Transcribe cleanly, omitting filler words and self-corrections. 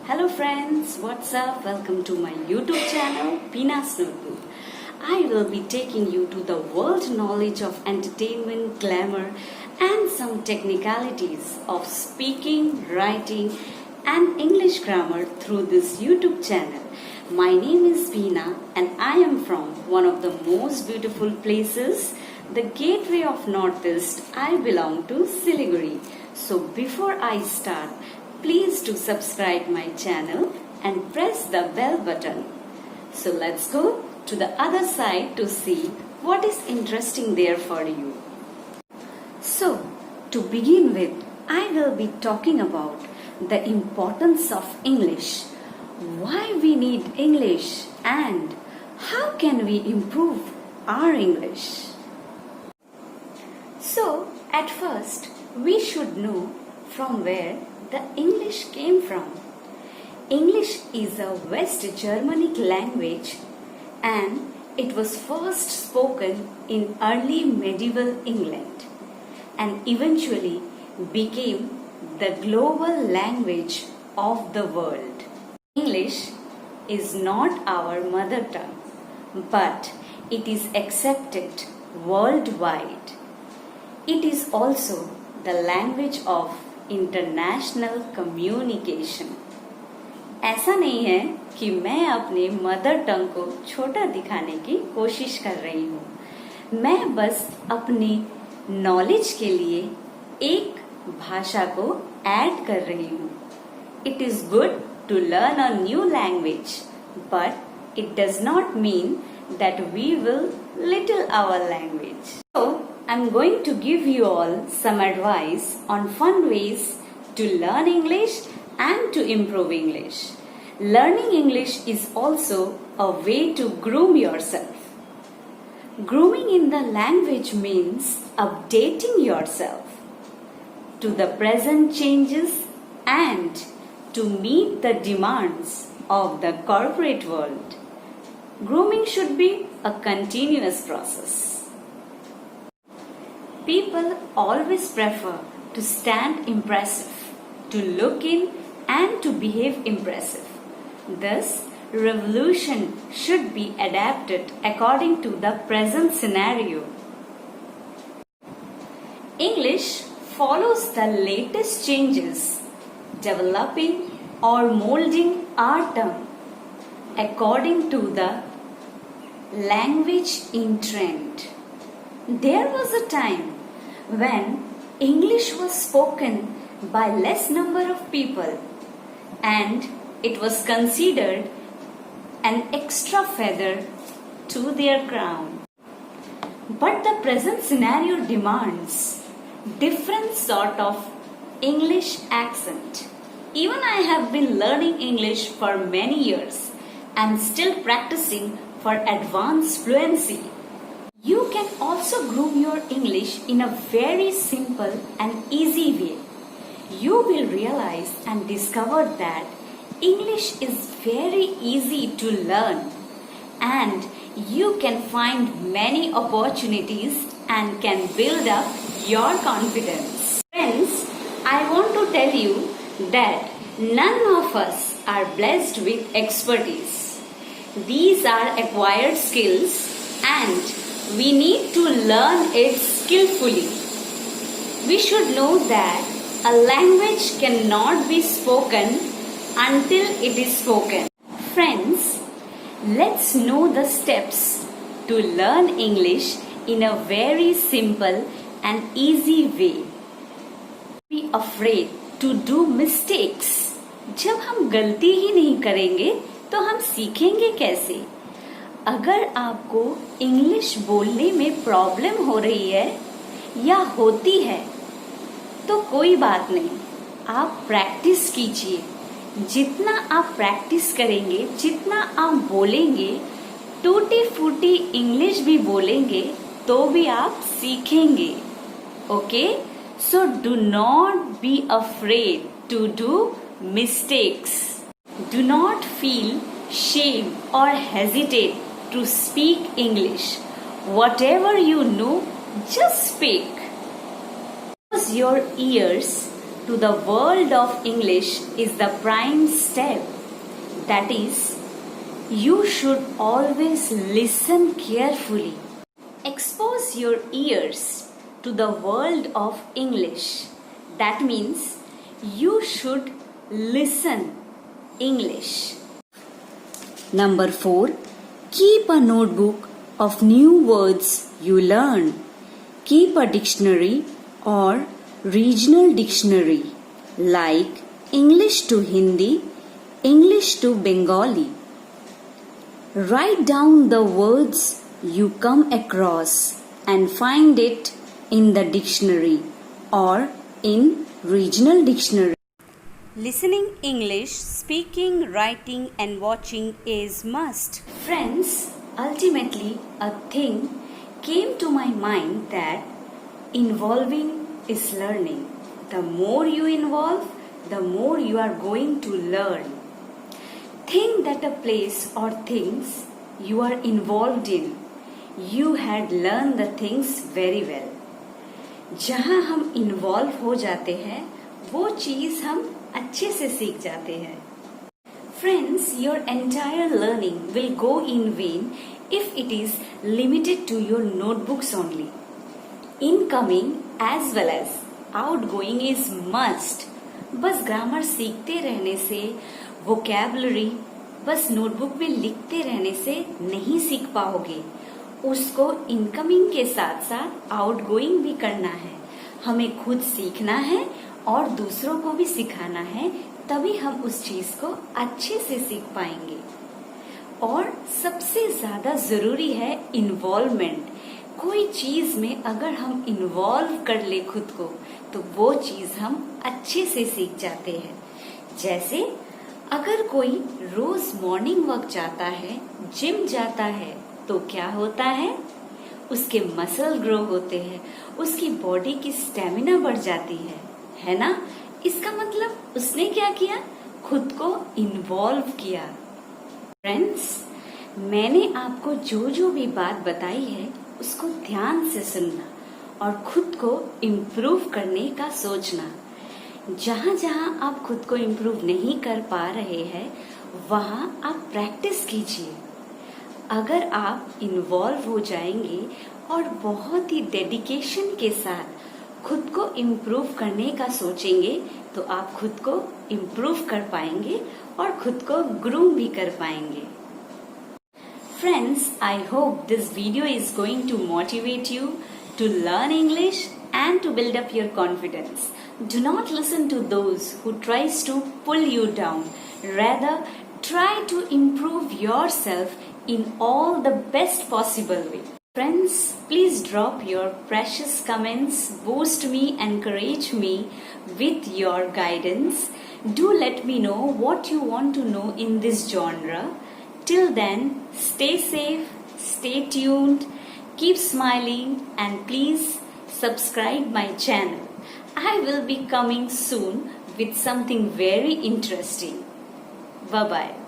Hello friends, what's up? Welcome to my YouTube channel, Pina's Notebook. I will be taking you to the world knowledge of entertainment, glamour and some technicalities of speaking, writing and English grammar through this YouTube channel. My name is Pina and I am from one of the most beautiful places, the gateway of Northeast. I belong to Siliguri. So before I start, please do subscribe my channel and press the bell button. So let's go to the other side to see what is interesting there for you. So to begin with, I will be talking about the importance of English, why we need English and how can we improve our English. So at first we should know from where the English came from. English is a West Germanic language and it was first spoken in early medieval England and eventually became the global language of the world. English is not our mother tongue, but it is accepted worldwide. It is also the language of international communication. ऐसा नहीं है कि मैं अपने mother tongue को छोटा दिखाने की कोशिश कर रही हूँ. मैं बस अपनी नॉलेज के लिए एक भाषा को ऐड कर रही हूँ. It is good to learn a new language, but it does not mean that we will little our language. I'm going to give you all some advice on fun ways to learn English and to improve English. Learning English is also a way to groom yourself. Grooming in the language means updating yourself to the present changes and to meet the demands of the corporate world. Grooming should be a continuous process. People always prefer to stand impressive, to look in and to behave impressive. Thus, revolution should be adapted according to the present scenario. English follows the latest changes, developing or molding our tongue according to the language in trend. There was a time when English was spoken by less number of people and it was considered an extra feather to their crown. But the present scenario demands different sort of English accent. Even I have been learning English for many years and still practicing for advanced fluency. You can also groom your English in a very simple and easy way. You will realize and discover that English is very easy to learn and you can find many opportunities and can build up your confidence. Friends, I want to tell you that none of us are blessed with expertise. These are acquired skills and we need to learn it skillfully. We should know that a language cannot be spoken until it is spoken. Friends, let's know the steps to learn English in a very simple and easy way. Be afraid to do mistakes. जब हम गलती ही नहीं करेंगे तो हम सीखेंगे कैसे? अगर आपको इंग्लिश बोलने में प्रॉब्लम हो रही है या होती है तो कोई बात नहीं, आप प्रैक्टिस कीजिए. जितना आप प्रैक्टिस करेंगे, जितना आप बोलेंगे, टूटी फूटी इंग्लिश भी बोलेंगे तो भी आप सीखेंगे. Okay, so do not be afraid to do mistakes. Do not feel shame or hesitate to speak English. Whatever you know, just speak. Close your ears to the world of English is the prime step. That is, you should always listen carefully. Expose your ears to the world of English. That means you should listen English. Number 4. Keep a notebook of new words you learn. Keep a dictionary or regional dictionary like English to Hindi, English to Bengali. Write down the words you come across and find it in the dictionary or in regional dictionary. Listening English, speaking, writing and watching is must. Friends, ultimately a thing came to my mind that involving is learning. The more you involve, the more you are going to learn. Think that a place or things you are involved in, you had learned the things very well. जहाँ हम involve हो जाते हैं वो चीज हम अच्छे से सीख जाते हैं. Friends, your entire learning will go in vain if it is limited to your notebooks only. Incoming as well as outgoing is must. बस ग्रामर सीखते रहने से, वोकैबुलरी बस नोटबुक में लिखते रहने से नहीं सीख पाओगे. उसको इनकमिंग के साथ साथ आउटगोइंग भी करना है. हमें खुद सीखना है और दूसरों को भी सिखाना है, तभी हम उस चीज को अच्छे से सीख पाएंगे. और सबसे ज्यादा जरूरी है इन्वॉल्वमेंट. कोई चीज में अगर हम इन्वॉल्व कर ले खुद को तो वो चीज हम अच्छे से सीख जाते हैं. जैसे अगर कोई रोज मॉर्निंग वॉक जाता है, जिम जाता है, तो क्या होता है? उसके मसल ग्रो होते हैं, उसकी बॉडी की स्टेमिना बढ़ जाती है ना? इसका मतलब उसने क्या किया? खुद को इन्वॉल्व किया. फ्रेंड्स, मैंने आपको जो जो भी बात बताई है उसको ध्यान से सुनना और खुद को इम्प्रूव करने का सोचना. जहाँ जहाँ आप खुद को इम्प्रूव नहीं कर पा रहे हैं वहाँ आप प्रैक्टिस कीजिए. अगर आप इन्वॉल्व हो जाएंगे और बहुत ही डेडिकेशन के साथ खुद को इम्प्रूव करने का सोचेंगे तो आप खुद को इम्प्रूव कर पाएंगे और खुद को ग्रूम भी कर पाएंगे. Friends, I hope this video is going to motivate you to learn English and to build up your confidence. Do not listen to those who tries to pull you down. Rather, try to improve yourself in all the best possible way. Friends, please drop your precious comments, boost me, encourage me with your guidance. Do let me know what you want to know in this genre. Till then, stay safe, stay tuned, keep smiling and please subscribe my channel. I will be coming soon with something very interesting. Bye-bye.